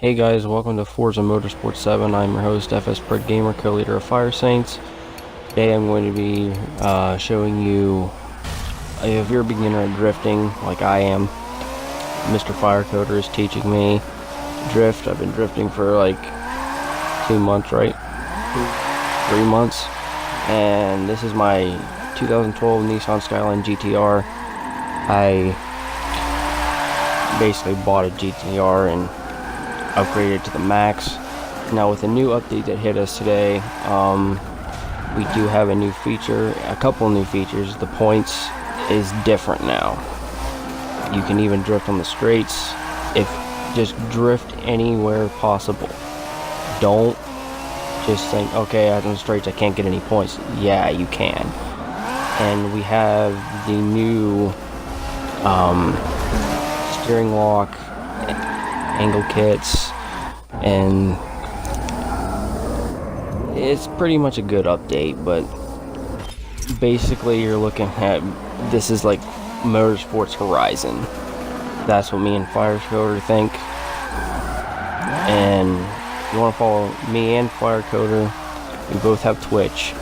Hey guys, welcome to Forza Motorsports 7. I'm your host, FS Pred Gamer, co-leader of Fire Saints. Today I'm going to be showing you, if you're a beginner at drifting, like I am, Mr. Firecoder is teaching me to drift. I've been drifting for like 2 months, right? 3 months. And this is my 2012 Nissan Skyline GTR. I basically bought a GTR and upgraded to the max. Now with the new update that hit us today, we do have a new feature, a couple new features. The points is different now. You can even drift on the straights. If just drift anywhere possible. Don't just think, okay, on the straights I can't get any points. Yeah, you can. And we have the new steering lock, angle kits, and it's pretty much a good update. But basically you're looking at, this is like Motorsports Horizon. That's what me and Firecoder think. And if you want to follow me and Firecoder, we both have Twitch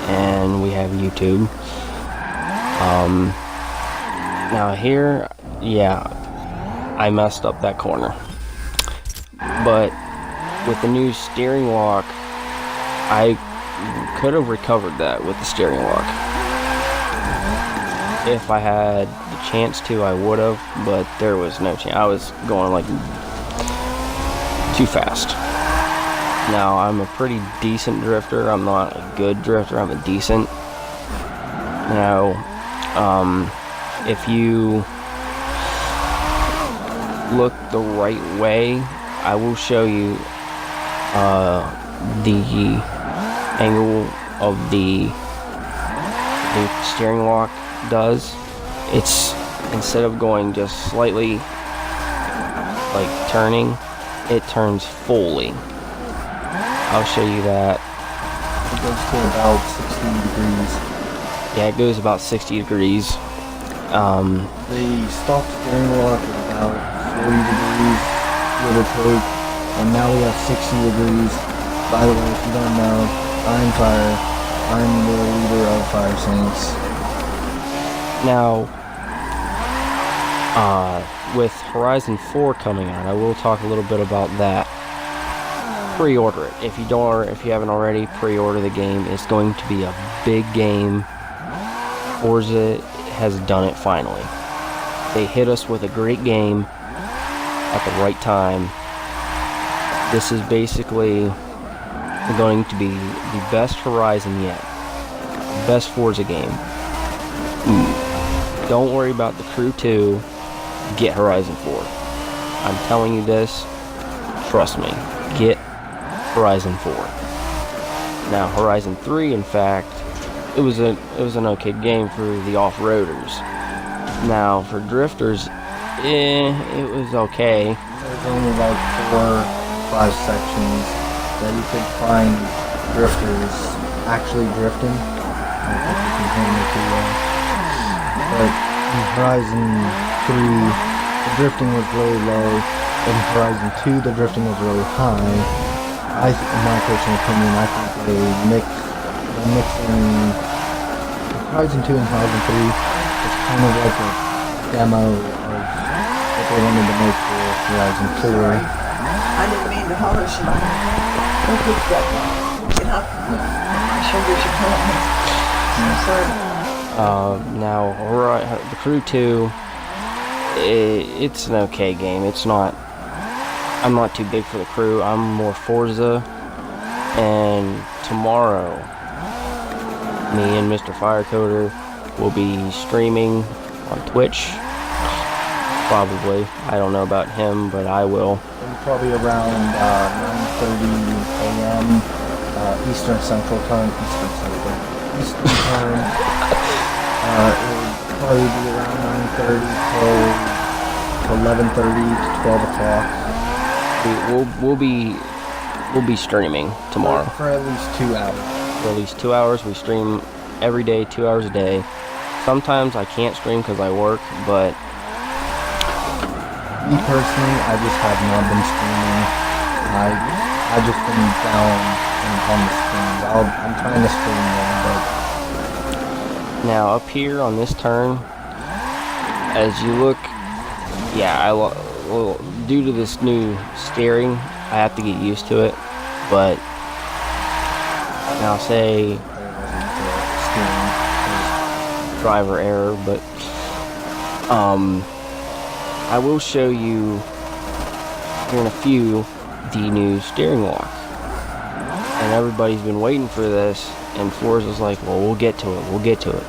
and we have YouTube. Now here, yeah, I messed up that corner, but with the new steering lock I could have recovered that with the steering lock. If I had the chance to, I would have, but there was no chance. I was going like too fast. Now I'm a pretty decent drifter. I'm not a good drifter, I'm a decent. Now if you look the right way, I will show you the angle of the steering lock does. It's, instead of going just slightly like turning, it turns fully. I'll show you that. It goes to about 60 degrees. Yeah, it goes about 60 degrees. The stock steering lock is about 40 degrees, give or take, and now we have 60 degrees. By the way, if you don't know, I'm the leader of Fire Saints. Now, with Horizon 4 coming out, I will talk a little bit about that. Pre-order it. If you don't, or if you haven't already, pre-order the game. It's going to be a big game. Forza has done it finally. They hit us with a great game at the right time. This is basically going to be the best Horizon yet. Best Forza game. Don't worry about the Crew 2. Get Horizon 4. I'm telling you this. Trust me. Get Horizon 4. Now Horizon 3, in fact, it was an okay game for the off-roaders. Now for drifters, it was okay. There's only like 4 or 5 sections that you could find drifters actually drifting. I don't think you can hear me too well. But in Horizon 3, the drifting was really low. In Horizon 2, the drifting was really high. In my personal opinion, I think they're mixing Horizon 2 and Horizon 3 is kind of like a demo of what they wanted to make for Horizon 4. I didn't mean to holler so much. Don't pick that up. Get up. My shoulders are killing me. I'm sorry. Now, the Crew 2, it's an okay game. It's not, I'm not too big for the Crew. I'm more Forza. And tomorrow, me and Mr. Firecoder will be streaming on Twitch. Probably. I don't know about him, but I will. Probably around 9:30 a.m. Eastern Time. Eastern Time. It will probably be around 9:30 to 11:30 to 12 o'clock. We'll be streaming tomorrow. For at least 2 hours. For at least 2 hours. We stream every day, 2 hours a day. Sometimes I can't stream because I work, but Me personally, I just have not been streaming. I just been down and on the streams. I'm trying to stream more, but Now up here on this turn, as you look, yeah, well, due to this new steering, I have to get used to it. But now say driver error, but I will show you here in a few the new steering lock. And everybody's been waiting for this, and Forza's like, well, we'll get to it, we'll get to it.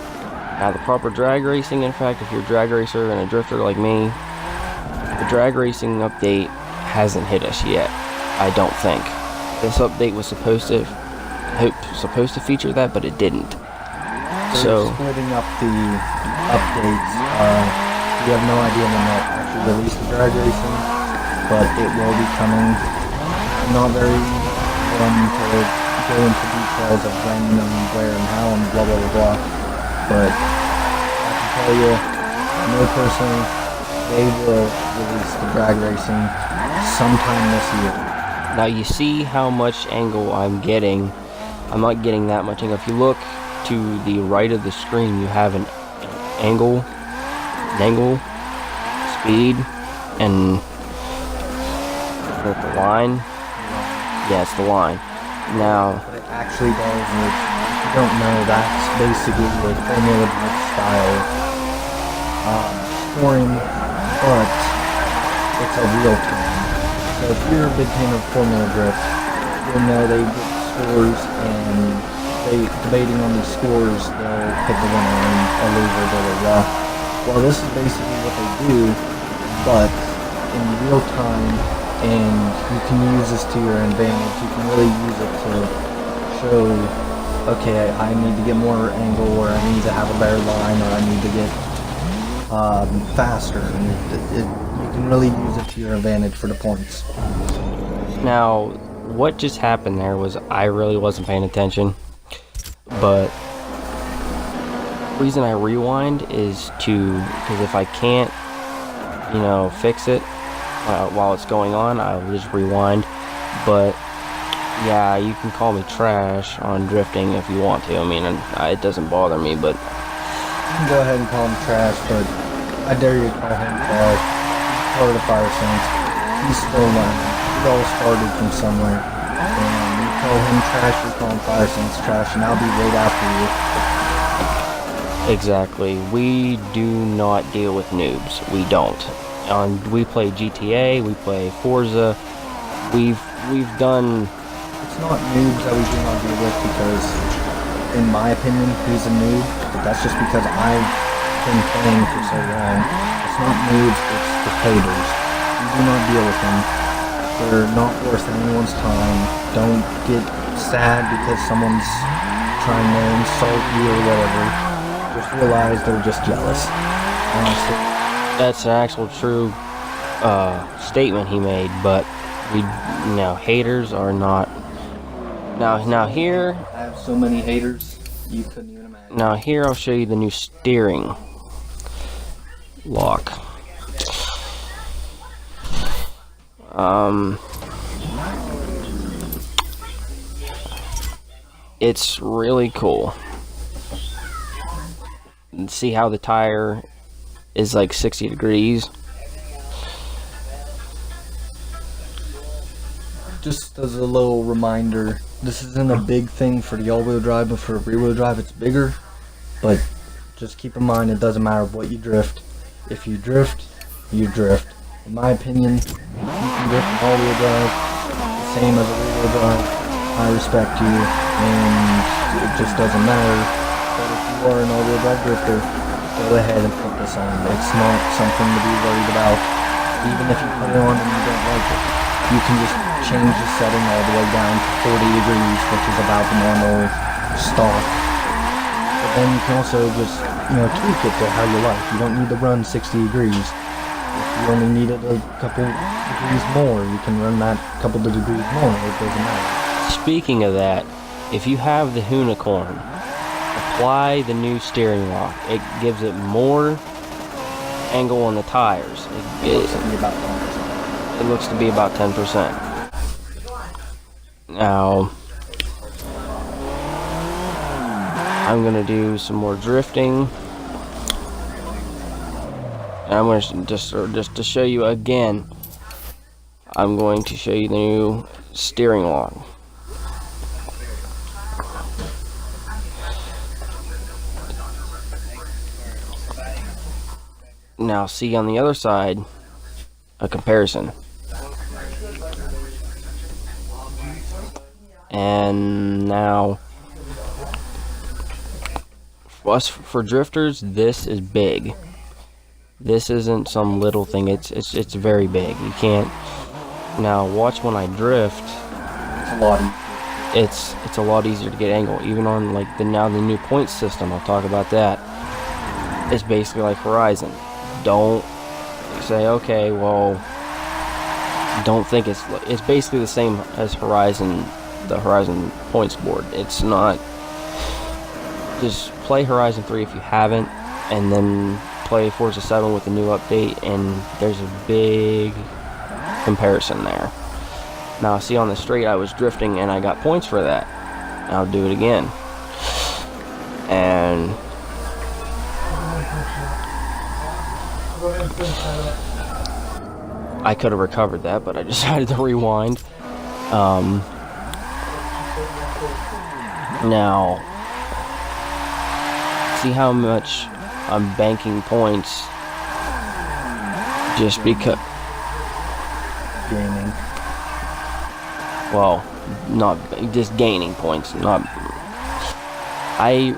Now the proper drag racing, in fact, if you're a drag racer and a drifter like me, the drag racing update hasn't hit us yet, I don't think. This update was supposed to feature that, but it didn't. they're splitting up the updates. We have no idea when they'll actually release the drag racing, but it will be coming. I'm not very to go into details of when and where and how and blah blah blah blah. But I can tell you, I know personally, they will release the drag racing sometime this year. Now you see how much angle I'm getting. I'm not getting that much angle. If you look to the right of the screen, you have an angle, speed, and the line. Yeah, it's the line. Now, What it actually does is, if you don't know, that's basically a Formula Drift style scoring, but it's a real time. So if you're a big fan of Formula Drift, you'll know they get scores, and they debating on these scores, they'll pick a winner and a loser, blah blah blah. Well, this is basically what they do, but in real time, and you can use this to your advantage. You can really use it to show, okay, I need to get more angle, or I need to have a better line, or I need to get faster. And you can really use it to your advantage for the points. Now, what just happened there was I really wasn't paying attention, but the reason I rewind is because if I can't, fix it while it's going on, I'll just rewind. But yeah, you can call me trash on drifting if you want to. I mean, it doesn't bother me, but You can go ahead and call him trash, but I dare you to call him trash. He's part of the Fire Saints. He's still learning. It all started from somewhere. And you call him trash, you call him Fire Saints trash, and I'll be right after you. exactly, we do not deal with noobs. We don't. We play GTA, we play Forza. We've done. It's not noobs that we do not deal with, because, in my opinion, he's a noob, but that's just because I've been playing for so long. It's not noobs, it's the haters. You do not deal with them. They're not worth anyone's time. Don't get sad because someone's trying to insult you or whatever. Just realize they're just jealous. Honestly. That's an actual true statement he made, but haters are not. Now here. I have so many haters, you couldn't even imagine. Now here I'll show you the new steering lock. It's really cool. And see how the tire is like 60 degrees. Just as a little reminder, this isn't a big thing for the all-wheel drive, but for rear-wheel drive it's bigger. But just keep in mind, it doesn't matter what you drift. If you drift, you drift. In my opinion, you can drift an all-wheel drive the same as a rear-wheel drive. I respect you, and it just doesn't matter. But if you are an all-wheel drive drifter, go ahead and put this on. It's not something to be worried about. Even if you put it on and you don't like it, you can just change the setting all the way down to 40 degrees, which is about the normal stock. But then you can also just, tweak it to how you like. You don't need to run 60 degrees. If you only need it a couple degrees more, you can run that couple of degrees more. It doesn't matter. Speaking of that, if you have the unicorn, apply the new steering lock. It gives it more angle on the tires. It looks to be about 10%. Now, I'm going to do some more drifting. And I'm going to just to show you again, I'm going to show you the new steering lock. Now see on the other side a comparison. And now for drifters, this is big. This isn't some little thing. It's very big. You can't. Now watch when I drift. It's a lot easier to get angle. Even on like the new point system. I'll talk about that. It's basically like Horizon. Don't say, okay, well, don't think it's basically the same as Horizon, the Horizon points board. It's not. Just play Horizon 3 if you haven't, and then play Forza 7 with the new update, and there's a big comparison there. Now, see on the straight, I was drifting, and I got points for that. I'll do it again. And I could have recovered that, but I decided to rewind. Now, see how much I'm banking points just because. Gaining. Well, not just gaining points. Not. I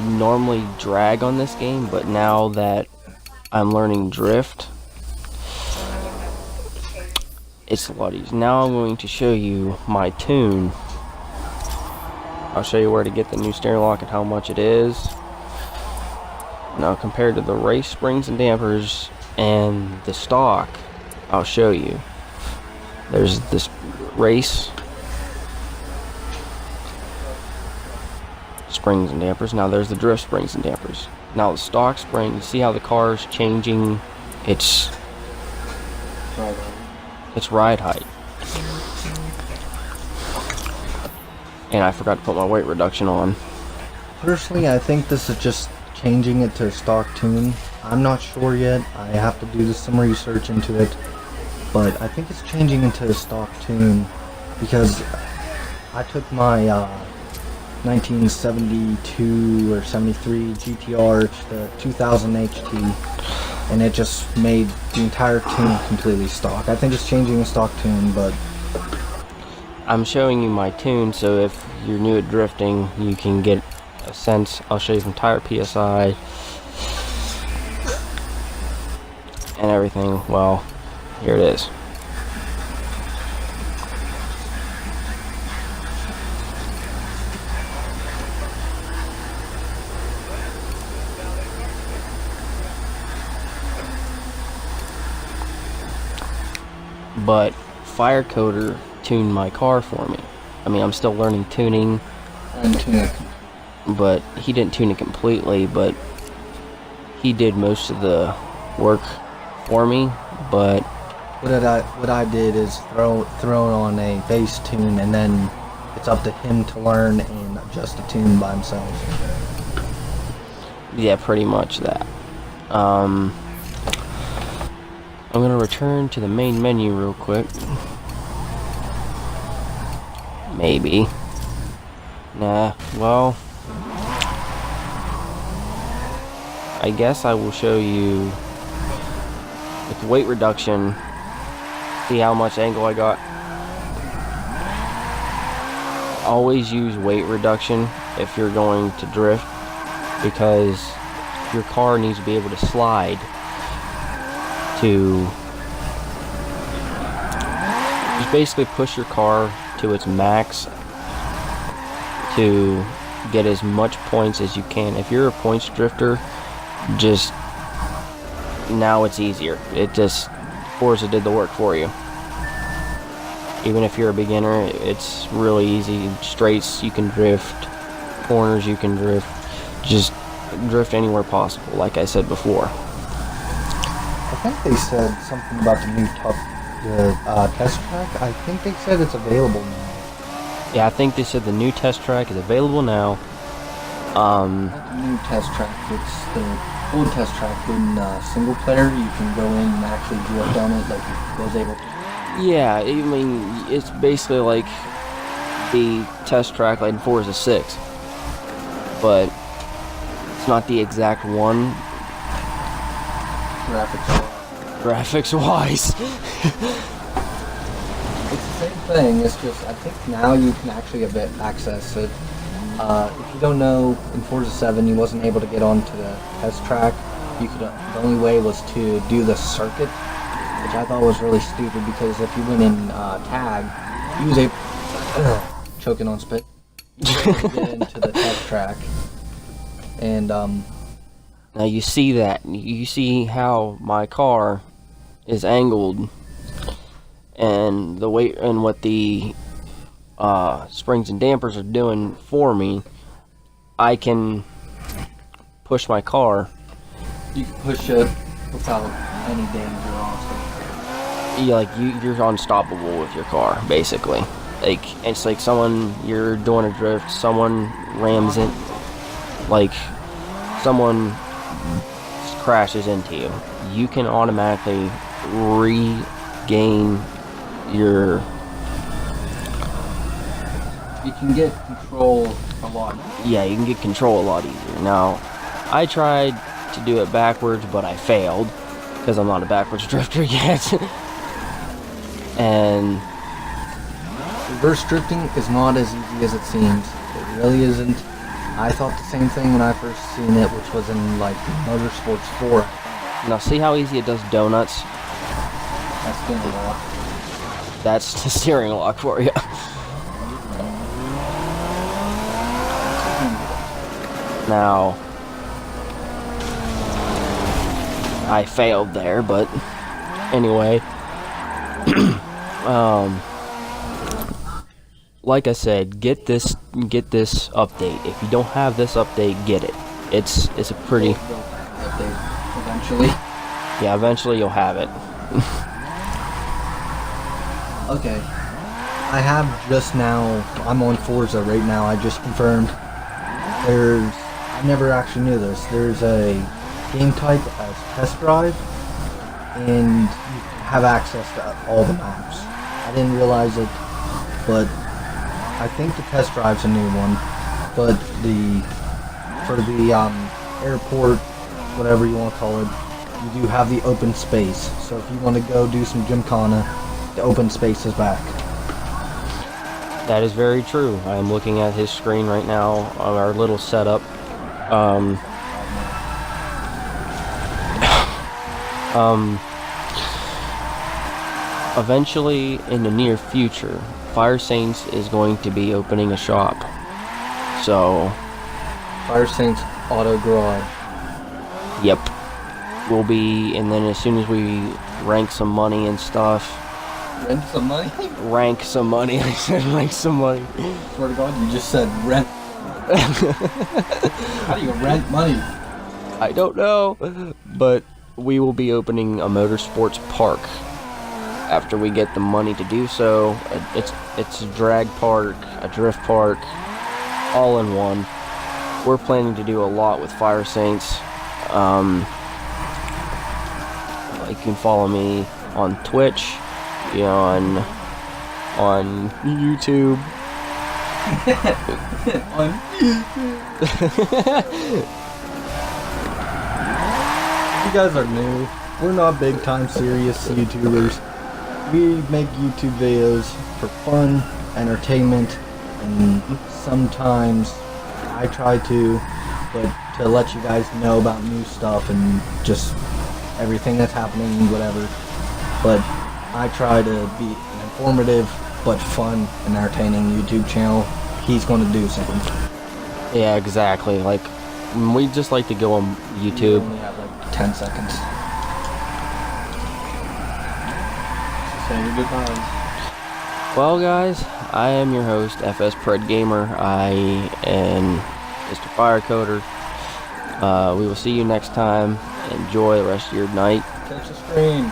normally drag on this game, but now that I'm learning drift, it's a lot easier. Now I'm going to show you my tune. I'll show you where to get the new steering lock and how much it is. Now compared to the race springs and dampers and the stock, I'll show you. There's this race springs and dampers. Now there's the drift springs and dampers. Now the stock spring, you see how the car's changing its ride height. And I forgot to put my weight reduction on. Personally, I think this is just changing it to a stock tune. I'm not sure yet. I have to do some research into it. But I think it's changing into a stock tune because I took my 1972 or 73 GTR to the 2000 HT, and it just made the entire tune completely stock. I think it's changing a stock tune, but I'm showing you my tune, so if you're new at drifting, you can get a sense. I'll show you some tire PSI and everything. Well, here it is. But Fire Coder tuned my car for me. I mean, I'm still learning tuning, but he didn't tune it completely, but he did most of the work for me. But what I did is throw on a bass tune, and then it's up to him to learn and adjust the tune by himself. Yeah, pretty much that. I'm gonna return to the main menu real quick. Maybe. Nah, well, I guess I will show you with weight reduction. See how much angle I got. Always use weight reduction if you're going to drift, because your car needs to be able to slide to just basically push your car to its max to get as much points as you can. If you're a points drifter, just now it's easier. It just Forza did the work for you. Even if you're a beginner, it's really easy. Straights you can drift, corners you can drift, just drift anywhere possible, like I said before. I think they said something about the new test track. I think they said it's available now. Yeah, I think they said the new test track is available now. Not the new test track, it's the old test track in single player. You can go in and actually drift on it like I was able to. Yeah, I mean, it's basically like the test track like in Forza 6. But it's not the exact one. Graphics-wise. It's the same thing, it's just, I think now you can actually access it. If you don't know, in Forza 7 you wasn't able to get onto the test track. The only way was to do the circuit, which I thought was really stupid because if you went in tag, you was able choking on spit. You was able to get into the test track. And now you see that. You see how my car is angled and the weight and what the springs and dampers are doing for me. I can push my car. You can push it without any danger, honestly. Yeah, like you're unstoppable with your car, basically. Like it's like you're doing a drift, someone rams it, like someone crashes into you. You can automatically regain your. You can get control a lot. Yeah, you can get control a lot easier. Now, I tried to do it backwards, but I failed because I'm not a backwards drifter yet. And reverse drifting is not as easy as it seems. It really isn't. I thought the same thing when I first seen it, which was in like Motorsports 4. now, see how easy it does donuts? That's been a lot. That's the steering lock for you. Now, I failed there, but anyway, like I said, get this update. If you don't have this update, get it. It's a pretty. Update eventually. Yeah, eventually you'll have it. Okay. I have just now. I'm on Forza right now. I just confirmed. I never actually knew this. There's a game type as test drive, and you have access to all the maps. I didn't realize it, but I think the test drive's a new one. But for the airport, whatever you want to call it, you do have the open space. So if you want to go do some gymkhana, the open space is back. That is very true. I am looking at his screen right now on our little setup. Eventually, in the near future, Fire Saints is going to be opening a shop. So, Fire Saints Auto Garage. Yep. We'll be, and then as soon as we rank some money and stuff. Rent some money? Rank some money. I said rank some money. Swear to God, you just said rent. How do you rent money? I don't know. But we will be opening a motorsports park after we get the money to do so. It's a drag park, a drift park, all in one. We're planning to do a lot with Fire Saints. You can follow me on Twitch, on YouTube. On YouTube. You guys are new. We're not big time serious YouTubers. We make YouTube videos for fun, entertainment, and sometimes I try to, but to let you guys know about new stuff and just everything that's happening, whatever. But I try to be an informative but fun and entertaining YouTube channel. He's going to do something. Yeah, exactly. Like, we just like to go on YouTube. We only have like 10 seconds. Say your goodbyes. Well, guys, I am your host, FS Pred Gamer. I am Mr. Firecoder. We will see you next time. Enjoy the rest of your night. Catch the screen.